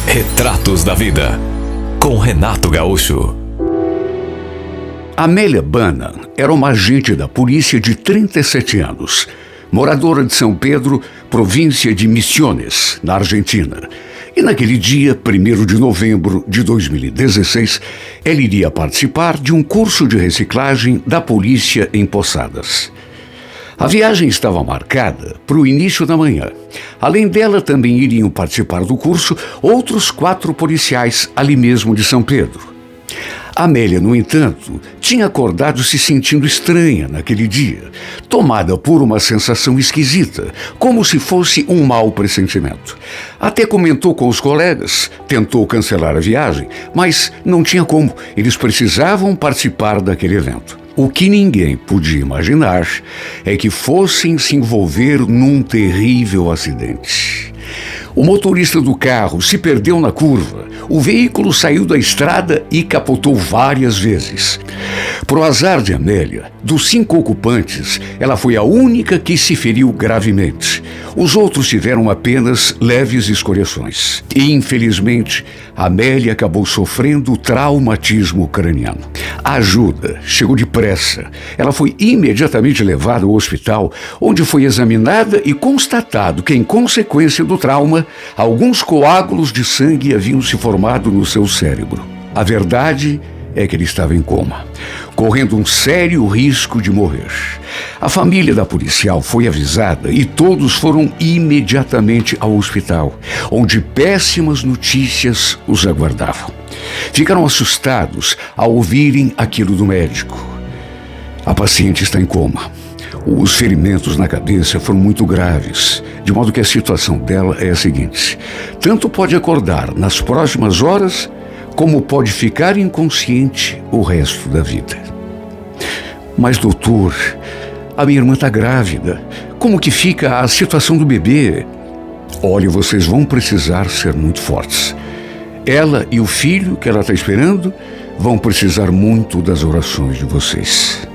Retratos da Vida, com Renato Gaúcho. Amélia Bannon era uma agente da polícia de 37 anos, moradora de São Pedro, província de Misiones, na Argentina. E naquele dia, 1º de novembro de 2016, ela iria participar de um curso de reciclagem da polícia em Posadas. A viagem estava marcada para o início da manhã. Além dela, também iriam participar do curso outros 4 policiais ali mesmo de São Pedro. Amélia, no entanto, tinha acordado se sentindo estranha naquele dia, tomada por uma sensação esquisita, como se fosse um mau pressentimento. Até comentou com os colegas, tentou cancelar a viagem, mas não tinha como, eles precisavam participar daquele evento. O que ninguém podia imaginar é que fossem se envolver num terrível acidente. O motorista do carro se perdeu na curva, o veículo saiu da estrada e capotou várias vezes. Pro azar de Amélia, dos 5 ocupantes, ela foi a única que se feriu gravemente. Os outros tiveram apenas leves escoriações. E, infelizmente, Amélia acabou sofrendo traumatismo craniano. A ajuda chegou depressa. Ela foi imediatamente levada ao hospital, onde foi examinada e constatado que, em consequência do trauma, alguns coágulos de sangue haviam se formado no seu cérebro. A verdade é que ele estava em coma, correndo um sério risco de morrer. A família da policial foi avisada e todos foram imediatamente ao hospital, onde péssimas notícias os aguardavam. Ficaram assustados ao ouvirem aquilo do médico. A paciente está em coma. Os ferimentos na cabeça foram muito graves, de modo que a situação dela é a seguinte: tanto pode acordar nas próximas horas, como pode ficar inconsciente o resto da vida. Mas, doutor, a minha irmã está grávida. Como que fica a situação do bebê? Olha, vocês vão precisar ser muito fortes. Ela e o filho que ela está esperando vão precisar muito das orações de vocês.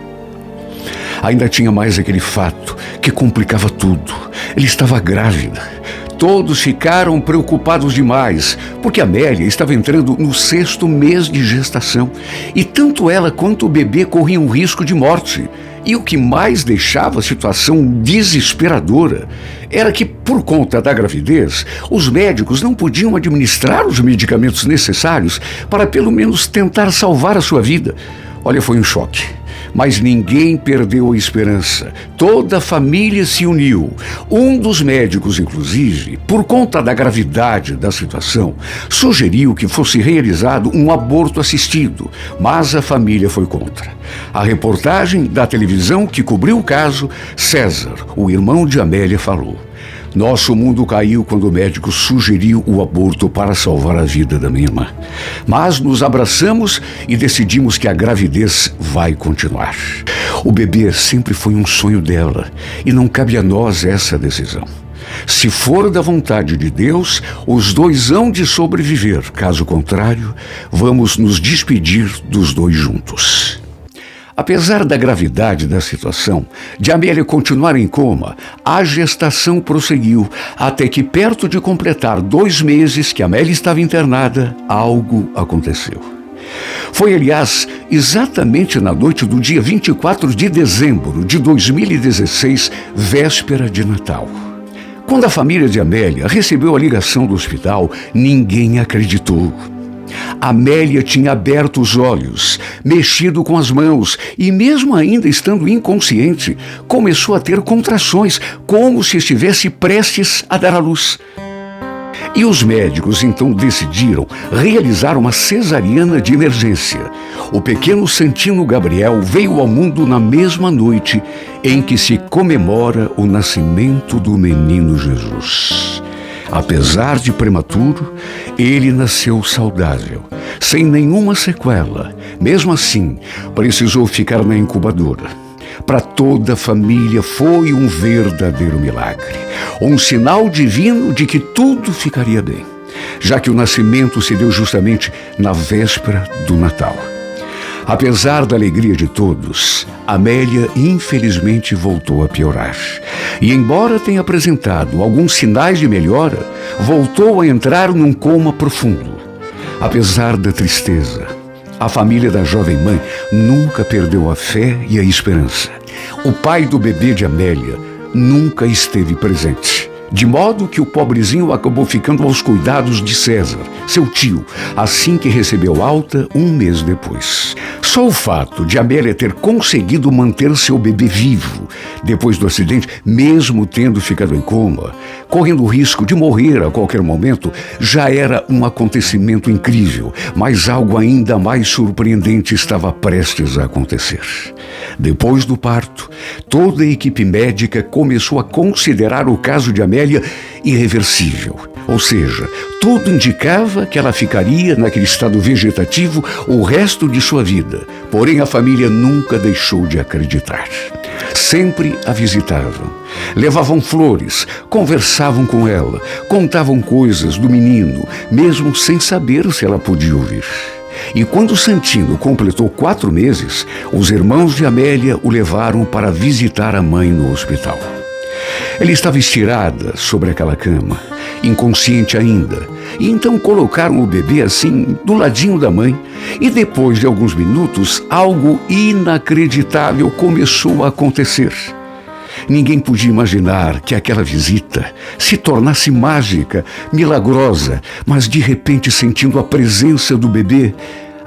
Ainda tinha mais aquele fato que complicava tudo. Ela estava grávida. Todos ficaram preocupados demais, porque Amélia estava entrando no 6º mês de gestação, e tanto ela quanto o bebê corriam risco de morte. E o que mais deixava a situação desesperadora era que, por conta da gravidez, os médicos não podiam administrar os medicamentos necessários para pelo menos tentar salvar a sua vida. Olha, foi um choque. Mas ninguém perdeu a esperança. Toda a família se uniu. Um dos médicos, inclusive, por conta da gravidade da situação, sugeriu que fosse realizado um aborto assistido, mas a família foi contra. A reportagem da televisão que cobriu o caso, César, o irmão de Amélia, falou: nosso mundo caiu quando o médico sugeriu o aborto para salvar a vida da minha irmã. Mas nos abraçamos e decidimos que a gravidez vai continuar. O bebê sempre foi um sonho dela e não cabe a nós essa decisão. Se for da vontade de Deus, os 2 hão de sobreviver. Caso contrário, vamos nos despedir dos 2 juntos. Apesar da gravidade da situação, de Amélia continuar em coma, a gestação prosseguiu, até que, perto de completar 2 meses que Amélia estava internada, algo aconteceu. Foi, aliás, exatamente na noite do dia 24 de dezembro de 2016, véspera de Natal. Quando a família de Amélia recebeu a ligação do hospital, ninguém acreditou. Amélia tinha aberto os olhos, mexido com as mãos e, mesmo ainda estando inconsciente, começou a ter contrações, como se estivesse prestes a dar à luz. E os médicos então decidiram realizar uma cesariana de emergência. O pequeno Santino Gabriel veio ao mundo na mesma noite em que se comemora o nascimento do menino Jesus. Apesar de prematuro, ele nasceu saudável, sem nenhuma sequela. Mesmo assim, precisou ficar na incubadora. Para toda a família foi um verdadeiro milagre, um sinal divino de que tudo ficaria bem, já que o nascimento se deu justamente na véspera do Natal. Apesar da alegria de todos, Amélia infelizmente voltou a piorar. E embora tenha apresentado alguns sinais de melhora, voltou a entrar num coma profundo. Apesar da tristeza, a família da jovem mãe nunca perdeu a fé e a esperança. O pai do bebê de Amélia nunca esteve presente, de modo que o pobrezinho acabou ficando aos cuidados de César, seu tio, assim que recebeu alta um mês depois. Só o fato de Amélia ter conseguido manter seu bebê vivo depois do acidente, mesmo tendo ficado em coma, correndo o risco de morrer a qualquer momento, já era um acontecimento incrível, mas algo ainda mais surpreendente estava prestes a acontecer. Depois do parto, toda a equipe médica começou a considerar o caso de Amélia irreversível. Ou seja, tudo indicava que ela ficaria naquele estado vegetativo o resto de sua vida. Porém, a família nunca deixou de acreditar. Sempre a visitavam, levavam flores, conversavam com ela, contavam coisas do menino, mesmo sem saber se ela podia ouvir. E quando Santino completou 4 meses, os irmãos de Amélia o levaram para visitar a mãe no hospital. Ela estava estirada sobre aquela cama, inconsciente ainda, e então colocaram o bebê assim, do ladinho da mãe, e depois de alguns minutos, algo inacreditável começou a acontecer. Ninguém podia imaginar que aquela visita se tornasse mágica, milagrosa, mas de repente, sentindo a presença do bebê,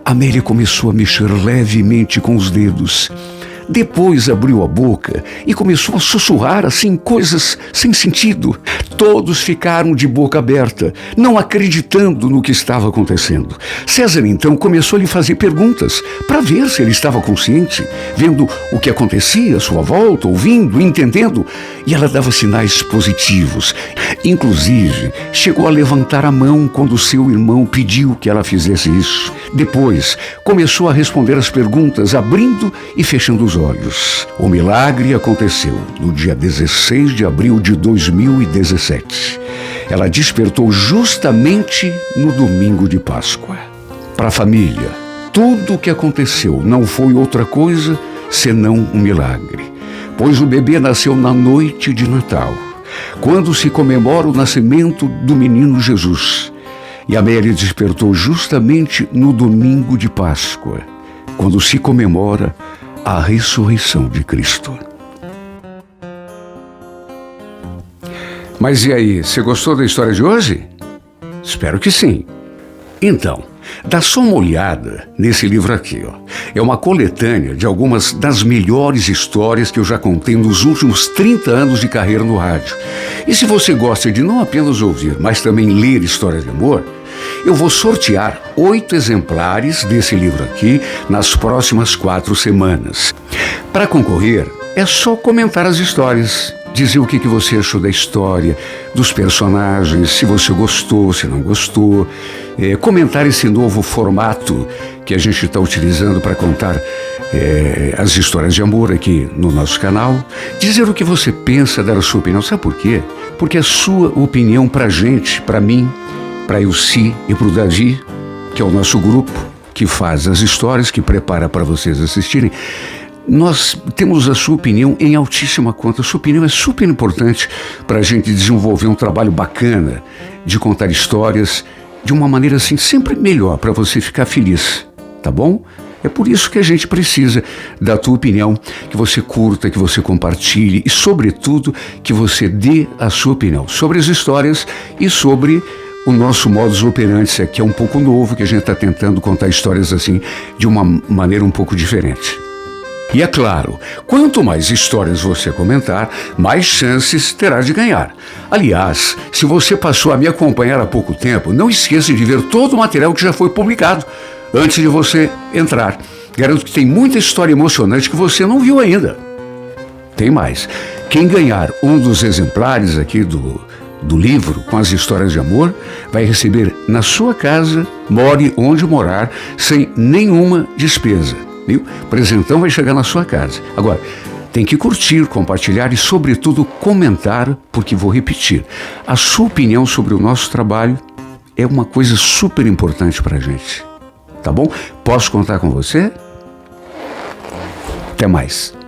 Amélia começou a mexer levemente com os dedos. Depois abriu a boca e começou a sussurrar assim coisas sem sentido. Todos ficaram de boca aberta, não acreditando no que estava acontecendo. César então começou a lhe fazer perguntas para ver se ele estava consciente, vendo o que acontecia à sua volta, ouvindo, entendendo, e ela dava sinais positivos. Inclusive, chegou a levantar a mão quando seu irmão pediu que ela fizesse isso. Depois, começou a responder as perguntas, abrindo e fechando os olhos. O milagre aconteceu no dia 16 de abril de 2017. Ela despertou justamente no domingo de Páscoa. Para a família, tudo o que aconteceu não foi outra coisa senão um milagre, pois o bebê nasceu na noite de Natal, quando se comemora o nascimento do menino Jesus. E Amélia despertou justamente no domingo de Páscoa, quando se comemora a ressurreição de Cristo. Mas e aí, você gostou da história de hoje? Espero que sim. Então, dá só uma olhada nesse livro aqui, ó. É uma coletânea de algumas das melhores histórias que eu já contei nos últimos 30 anos de carreira no rádio. E se você gosta de não apenas ouvir, mas também ler histórias de amor, eu vou sortear 8 exemplares desse livro aqui nas próximas 4 semanas. Para concorrer, é só comentar as histórias, dizer o que você achou da história, dos personagens, se você gostou, se não gostou, comentar esse novo formato que a gente está utilizando para contar as histórias de amor aqui no nosso canal, dizer o que você pensa, dar a sua opinião. Sabe por quê? Porque a sua opinião para a gente, para mim, para a Ilci e para o Davi, que é o nosso grupo que faz as histórias, que prepara para vocês assistirem, nós temos a sua opinião em altíssima conta. A sua opinião é super importante para a gente desenvolver um trabalho bacana de contar histórias de uma maneira assim sempre melhor, para você ficar feliz, tá bom? É por isso que a gente precisa da tua opinião, que você curta, que você compartilhe e, sobretudo, que você dê a sua opinião sobre as histórias e sobre o nosso modus operandi, que é um pouco novo, que a gente está tentando contar histórias assim de uma maneira um pouco diferente. E é claro, quanto mais histórias você comentar, mais chances terá de ganhar. Aliás, se você passou a me acompanhar há pouco tempo, não esqueça de ver todo o material que já foi publicado antes de você entrar. Garanto que tem muita história emocionante que você não viu ainda. Tem mais. Quem ganhar um dos exemplares aqui do livro com as histórias de amor vai receber na sua casa, more onde morar, sem nenhuma despesa. Viu? O presentão vai chegar na sua casa. Agora, tem que curtir, compartilhar e, sobretudo, comentar, porque vou repetir, a sua opinião sobre o nosso trabalho é uma coisa super importante para a gente. Tá bom? Posso contar com você? Até mais.